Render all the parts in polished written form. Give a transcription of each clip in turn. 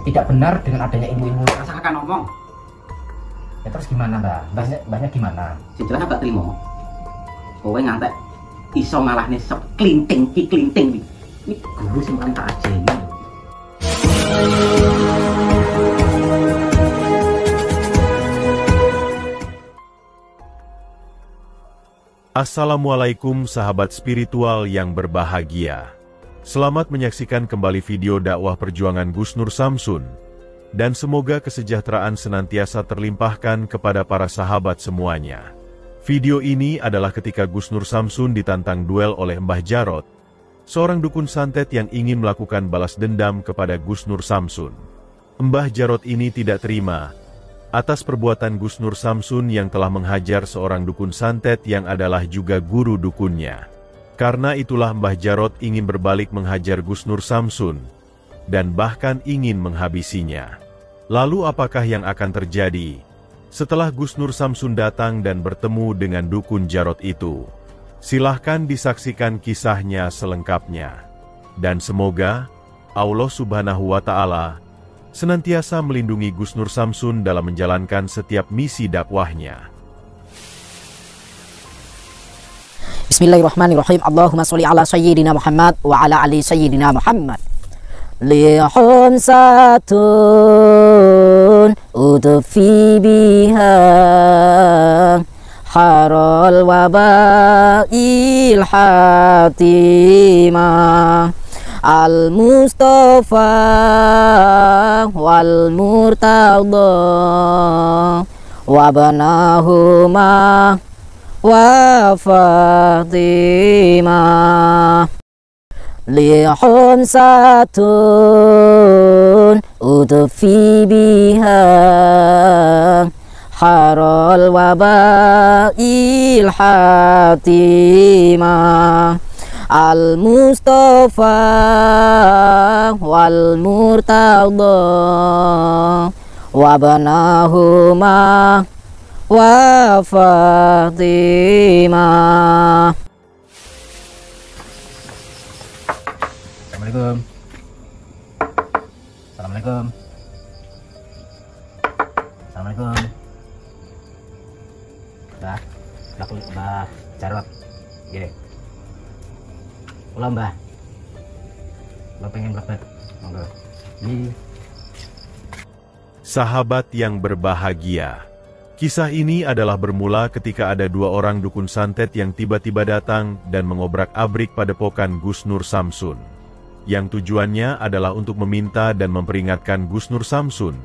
tidak benar dengan adanya ilmu-ilmu. Masa kakak ngomong? Ya terus gimana mbak? Mbahnya gimana? Sejelas gak terima. Kowe ngantek iso ngalahne seklinting ki klinting iki. Ini guru sing paling tak ajeni. Assalamualaikum sahabat spiritual yang berbahagia. Selamat menyaksikan kembali video dakwah perjuangan Gus Nur Samsun. Dan semoga kesejahteraan senantiasa terlimpahkan kepada para sahabat semuanya. Video ini adalah ketika Gus Nur Samsun ditantang duel oleh Mbah Jarot, seorang dukun santet yang ingin melakukan balas dendam kepada Gus Nur Samsun. Mbah Jarot ini tidak terima atas perbuatan Gus Nur Samsun yang telah menghajar seorang dukun santet yang adalah juga guru dukunnya. Karena itulah Mbah Jarot ingin berbalik menghajar Gus Nur Samsun, dan bahkan ingin menghabisinya. Lalu apakah yang akan terjadi setelah Gus Nur Samsun datang dan bertemu dengan dukun Jarot itu? Silahkan disaksikan kisahnya selengkapnya. Dan semoga Allah Subhanahu wa Ta'ala senantiasa melindungi Gus Nur Samsun dalam menjalankan setiap misi dakwahnya. Bismillahirrahmanirrahim. Allahumma sholli ala sayyidina Muhammad wa ala ali sayyidina Muhammad. Lihum satun udfi biha harul wabail hatimah al-Mustafa wal Murtada wa banahuma wa Fatimah. Lihum satun udfi biha harul wabail hatimah al-Mustafa wal Murtada wa banahuma wa Fatimah. Assalamualaikum. Assalamualaikum. Assalamualaikum. Mbah Jarot. Nggih. Kula Mbah. Kula pengen mlebet. Monggo. Sahabat yang berbahagia, kisah ini adalah bermula ketika ada dua orang dukun santet yang tiba-tiba datang dan mengobrak-abrik padepokan Gus Nur Samsun. Yang tujuannya adalah untuk meminta dan memperingatkan Gus Nur Samsun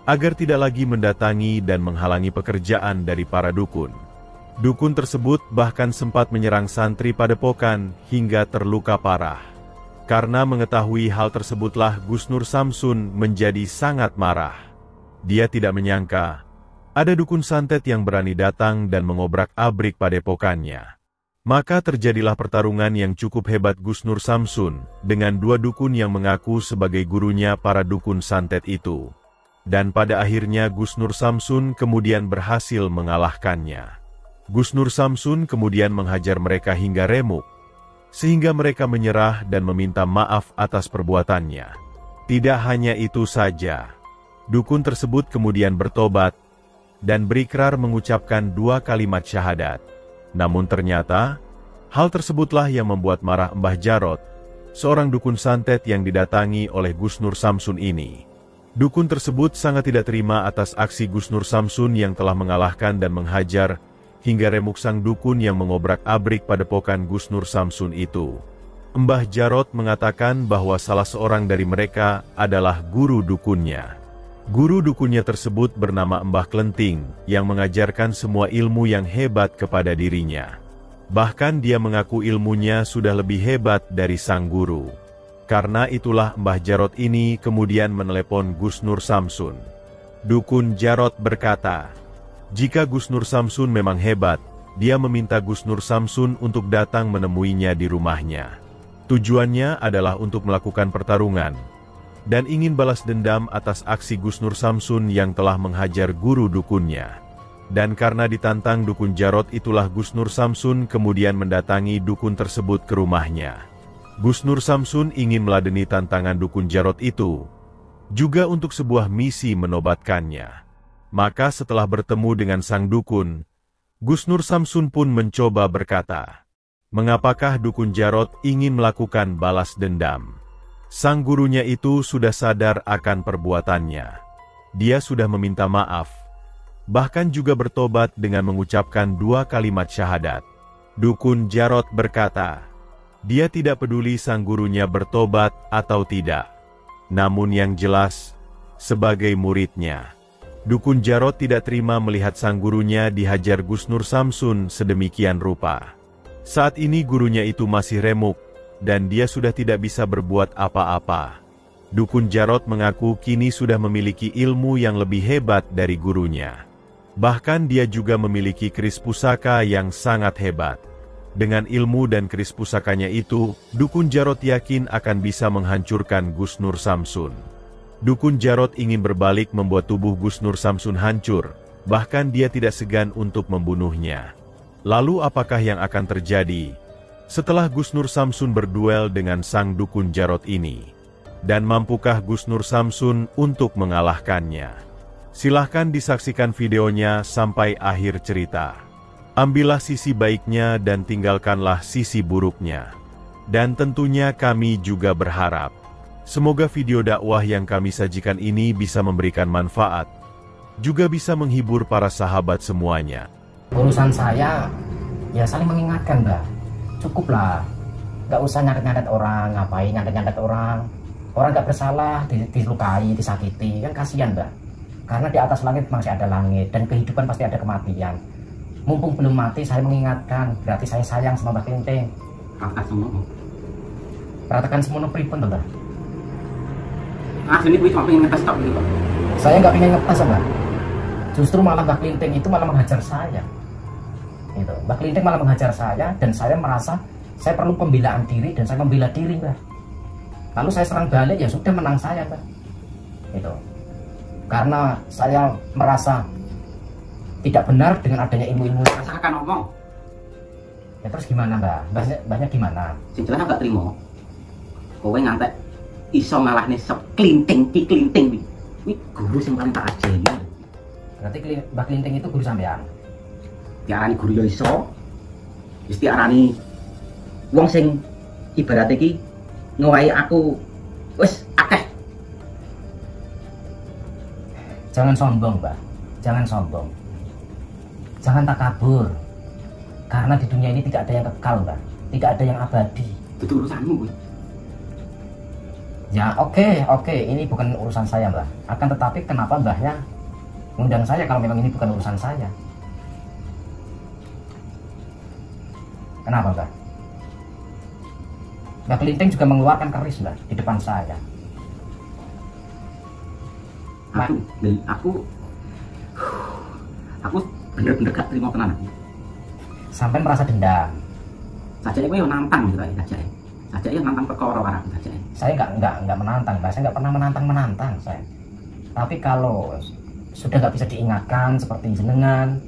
agar tidak lagi mendatangi dan menghalangi pekerjaan dari para dukun. Dukun tersebut bahkan sempat menyerang santri padepokan hingga terluka parah. Karena mengetahui hal tersebutlah Gus Nur Samsun menjadi sangat marah. Dia tidak menyangka ada dukun santet yang berani datang dan mengobrak-abrik padepokannya. Maka terjadilah pertarungan yang cukup hebat Gus Nur Samsun dengan dua dukun yang mengaku sebagai gurunya para dukun santet itu. Dan pada akhirnya Gus Nur Samsun kemudian berhasil mengalahkannya. Gus Nur Samsun kemudian menghajar mereka hingga remuk, sehingga mereka menyerah dan meminta maaf atas perbuatannya. Tidak hanya itu saja, dukun tersebut kemudian bertobat dan berikrar mengucapkan dua kalimat syahadat. Namun ternyata, hal tersebutlah yang membuat marah Mbah Jarot, seorang dukun santet yang didatangi oleh Gus Nur Samsun ini. Dukun tersebut sangat tidak terima atas aksi Gus Nur Samsun yang telah mengalahkan dan menghajar hingga remuk sang dukun yang mengobrak-abrik padepokan Gus Nur Samsun itu. Mbah Jarot mengatakan bahwa salah seorang dari mereka adalah guru dukunnya. Guru dukunnya tersebut bernama Mbah Klenting, yang mengajarkan semua ilmu yang hebat kepada dirinya. Bahkan dia mengaku ilmunya sudah lebih hebat dari sang guru. Karena itulah Mbah Jarot ini kemudian menelepon Gus Nur Samsun. Dukun Jarot berkata, jika Gus Nur Samsun memang hebat, dia meminta Gus Nur Samsun untuk datang menemuinya di rumahnya. Tujuannya adalah untuk melakukan pertarungan dan ingin balas dendam atas aksi Gus Nur Samsun yang telah menghajar guru dukunnya. Dan karena ditantang dukun Jarot itulah Gus Nur Samsun kemudian mendatangi dukun tersebut ke rumahnya. Gus Nur Samsun ingin meladeni tantangan dukun Jarot itu, juga untuk sebuah misi menobatkannya. Maka setelah bertemu dengan sang dukun, Gus Nur Samsun pun mencoba berkata, "Mengapakah dukun Jarot ingin melakukan balas dendam?" Sang gurunya itu sudah sadar akan perbuatannya. Dia sudah meminta maaf, bahkan juga bertobat dengan mengucapkan 2 kalimat syahadat. Dukun Jarot berkata, dia tidak peduli sang gurunya bertobat atau tidak. Namun yang jelas, sebagai muridnya, Dukun Jarot tidak terima melihat sang gurunya dihajar Gus Nur Samsun sedemikian rupa. Saat ini gurunya itu masih remuk, dan dia sudah tidak bisa berbuat apa-apa. Dukun Jarot mengaku kini sudah memiliki ilmu yang lebih hebat dari gurunya. Bahkan dia juga memiliki keris pusaka yang sangat hebat. Dengan ilmu dan keris pusakanya itu, Dukun Jarot yakin akan bisa menghancurkan Gus Nur Samsun. Dukun Jarot ingin berbalik membuat tubuh Gus Nur Samsun hancur, bahkan dia tidak segan untuk membunuhnya. Lalu apakah yang akan terjadi setelah Gus Nur Samsun berduel dengan sang Dukun Jarot ini? Dan mampukah Gus Nur Samsun untuk mengalahkannya? Silahkan disaksikan videonya sampai akhir cerita. Ambillah sisi baiknya dan tinggalkanlah sisi buruknya. Dan tentunya kami juga berharap semoga video dakwah yang kami sajikan ini bisa memberikan manfaat, juga bisa menghibur para sahabat semuanya. Urusan saya, ya saling mengingatkan, Mbak. Cukuplah, nggak usah nyadet-nyadet orang, ngapain nyadet-nyadet orang. Orang nggak bersalah, dilukai, disakiti, kan kasihan, Mbak. Karena di atas langit masih ada langit, dan kehidupan pasti ada kematian. Mumpung belum mati, saya mengingatkan, berarti saya sayang sama Mbak Klinting. Perhatikan semono pripun, Mbak. Ini gue cuma pengen ngetes tok gitu. Saya nggak pengen ngetes, Mbak. Justru malah Mbak Klinting itu malah menghajar saya. Gitu. Mbak Klinting malah menghajar saya, dan saya merasa saya perlu pembelaan diri, dan saya membela diri, Mbak. Lalu saya serang balik, ya sudah, menang saya, Mbak. Gitu. Karena saya merasa tidak benar dengan adanya ilmu-ilmu. Saya akan ngomong. Ya terus gimana, Mbak? Mbaknya gimana? Sing jelas gak terima. Kowe ngantek iso ngalahne Klinting ki Klinting iki. Iki guru sing paling tak ajeni. Berarti Mbak Klinting itu guru sampean. Diarani guru ya iso. Wis diarani wong sing ibarat iki ngowahi aku wis akeh. Jangan sombong, Mbak. Jangan sombong. Jangan takabur. Karena di dunia ini tidak ada yang kekal, Mbak. Tidak ada yang abadi. Itu urusanmu, kuwi. Ya, oke. Ini bukan urusan saya, Mbak. Akan tetapi kenapa Mbahnya ngundang saya kalau memang ini bukan urusan saya? Kenapa, Mbak? Mbak Klinting juga mengeluarkan keris, Mbak, di depan saya. Aku bener-bener gak terima tenan. Sampai merasa dendam. Sajake kowe yo nantang gitu ae sajake. Sajake yo nantang perkara warak sajake. Saya nggak menantang, Mbak. Saya nggak pernah menantang saya. Tapi kalau sudah nggak bisa diingatkan seperti jenengan,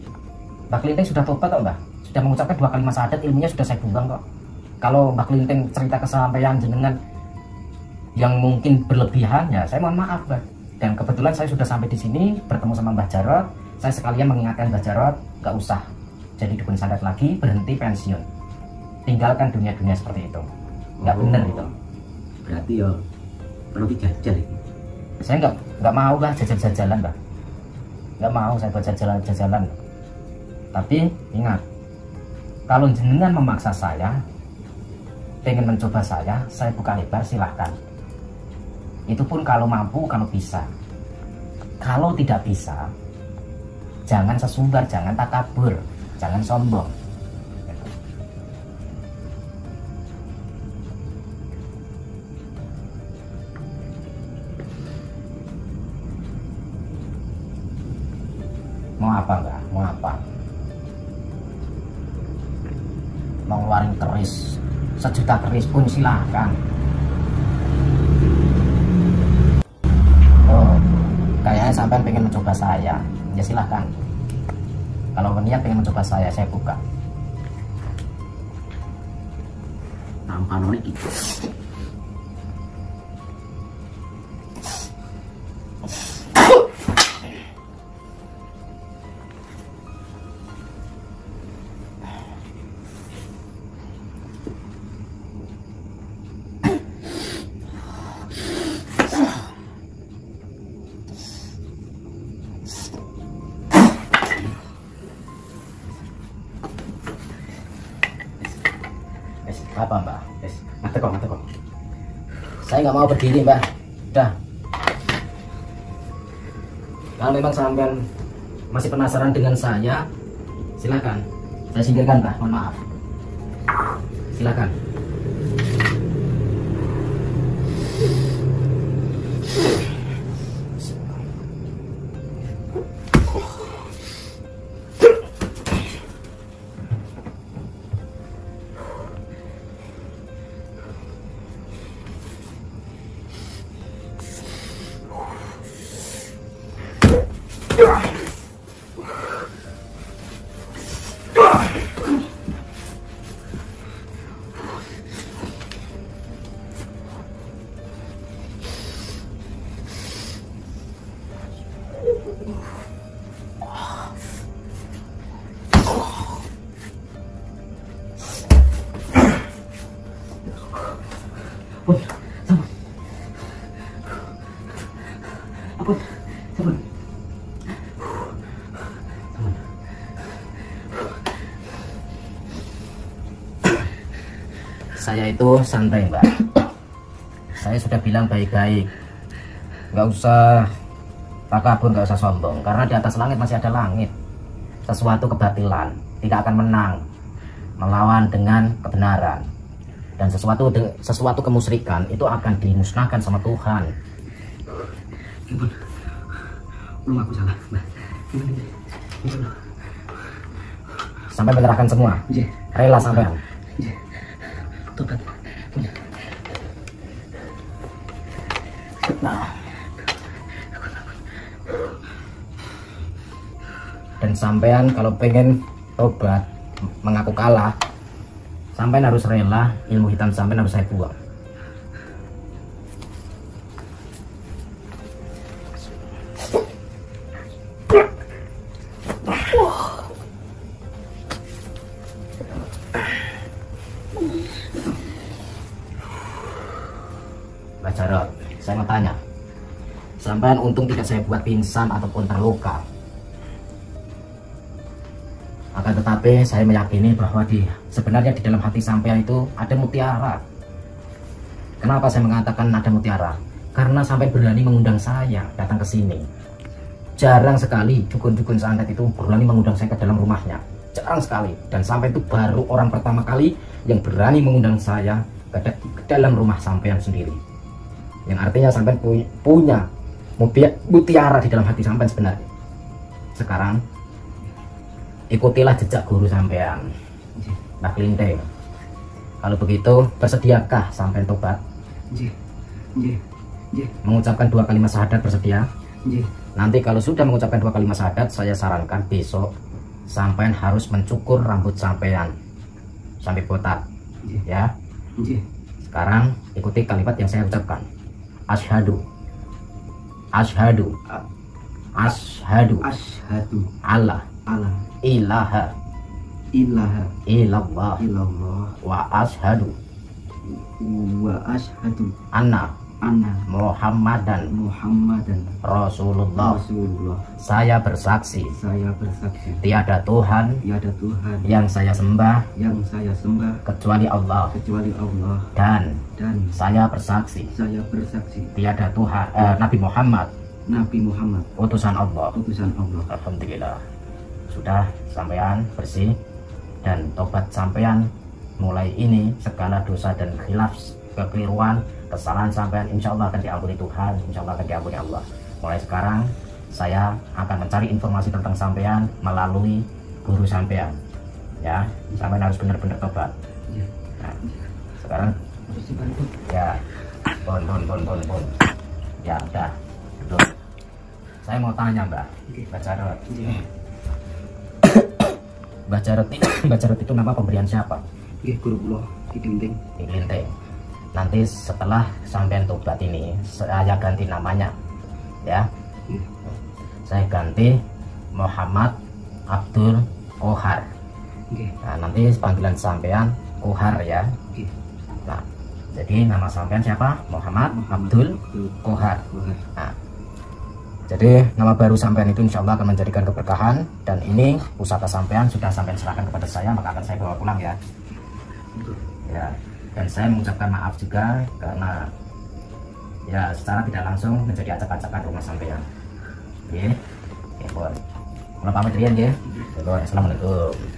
Mbak Klinting sudah tobat kok, Mbak. Sudah mengucapkan 2 kalimat syahadat, ilmunya sudah saya buang kok. Kalau Mbak Klinting cerita kesampaian jenengan yang mungkin berlebihan, ya saya mohon maaf, Mbak. Dan kebetulan saya sudah sampai di sini bertemu sama Mbah Jarot. Saya sekalian mengingatkan Mbah Jarot, nggak usah jadi dukun santet lagi, berhenti pensiun, tinggalkan dunia-dunia seperti itu. Nggak bener itu. Berarti ya perlu dijajal itu. Saya nggak mau lah jajal-jajalan, Mbak. Nggak mau saya buat jajalan-jajalan. Tapi ingat, kalau jenengan memaksa saya, pengen mencoba saya buka lebar, silahkan. Itu pun kalau mampu, kalau bisa. Kalau tidak bisa, jangan sesumbar, jangan takabur, jangan sombong. Mau apa, Mbak? Mau apa? Mau ngeluarin keris 1 juta keris pun silahkan. Oh, kayaknya sampai pengen mencoba saya. Ya silahkan. Kalau berniat pengen mencoba saya buka. Tampanone iki. nggak mau berdiri, Mbak. Udah. Kalau memang sampean masih penasaran dengan saya, silakan. Saya singkirkan, Mbak. Mohon maaf. Silakan. Ampun, sampun. Ampun, sampun. Saya itu santai, Mbak. Saya sudah bilang baik-baik. Nggak usah takabur, nggak usah sombong. Karena di atas langit masih ada langit. Sesuatu kebatilan tidak akan menang melawan dengan kebenaran. Dan sesuatu kemusyrikan itu akan dimusnahkan sama Tuhan. Ampun. Belum aku salah, Mbak. Sampai menyerahkan semua. Nggih. Rela sampai. Nggih. Tobat. Nah. Dan sampean kalau pengen tobat, mengaku kalah, sampean harus rela ilmu hitam sampean harus saya buang. Mbak Jarot, saya mau tanya, sampean untung tidak saya buat pingsan ataupun terluka. Akan tetapi saya meyakini bahwa sebenarnya di dalam hati sampean itu ada mutiara. Kenapa saya mengatakan ada mutiara? Karena sampean berani mengundang saya datang ke sini. Jarang sekali dukun-dukun santet itu berani mengundang saya ke dalam rumahnya. Jarang sekali. Dan sampai itu baru orang pertama kali yang berani mengundang saya ke dalam rumah sampean sendiri. Yang artinya sampean punya mutiara di dalam hati sampean sebenarnya. Sekarang ikutilah jejak guru sampean, Mbak Klinteng. Kalau begitu, bersediakah sampean tobat? Mengucapkan 2 kalimat syahadat, bersedia? Nanti kalau sudah mengucapkan 2 kalimat syahadat, saya sarankan besok sampean harus mencukur rambut sampean sampai botak, ya. Sekarang ikuti kalimat yang saya ucapkan. Asyhadu, asyhadu, asyhadu, Asyhadu Allah alla ilaha ilaha illallah illallah wa asyhadu wa asyhadu anna anna Muhammadan Muhammadan Rasulullah. Rasulullah. Saya bersaksi Saya bersaksi tiada Tuhan tiada Tuhan yang saya sembah yang saya sembah kecuali Allah, kecuali Allah, dan dan saya bersaksi saya bersaksi tiada Tuhan Nabi Muhammad Nabi Muhammad utusan Allah. utusan Allah. Alhamdulillah, sudah sampean bersih, dan tobat sampean mulai ini segala dosa dan khilaf, kekeliruan, kesalahan sampean insya Allah akan diampuni Tuhan, insya Allah akan diampuni Allah. Mulai sekarang saya akan mencari informasi tentang sampean melalui guru sampean, ya. Sampean harus benar-benar tobat. Nah, sekarang ya, bon. Ya udah, duduk. Saya mau tanya Mbak Jarot. Mbak Jarot itu nama pemberian siapa? Guru kula Ki Klinteng. Ki Klinteng. Nanti setelah sampean tobat ini saya ganti namanya, ya. Saya ganti Muhammad Abdul Kohar. Nah, nanti panggilan sampean Kohar, ya. Nah, jadi nama sampean siapa? Muhammad Abdul Kohar. Nah, jadi nama baru sampean itu insya Allah akan menjadikan keberkahan, dan ini pusaka sampean sudah sampean serahkan kepada saya, maka akan saya bawa pulang, ya. Ya, dan saya mengucapkan maaf juga karena ya secara tidak langsung menjadi acak-acakan rumah sampean. Nggih. Nggih, pun. Kula pamit riyen nggih. Assalamualaikum.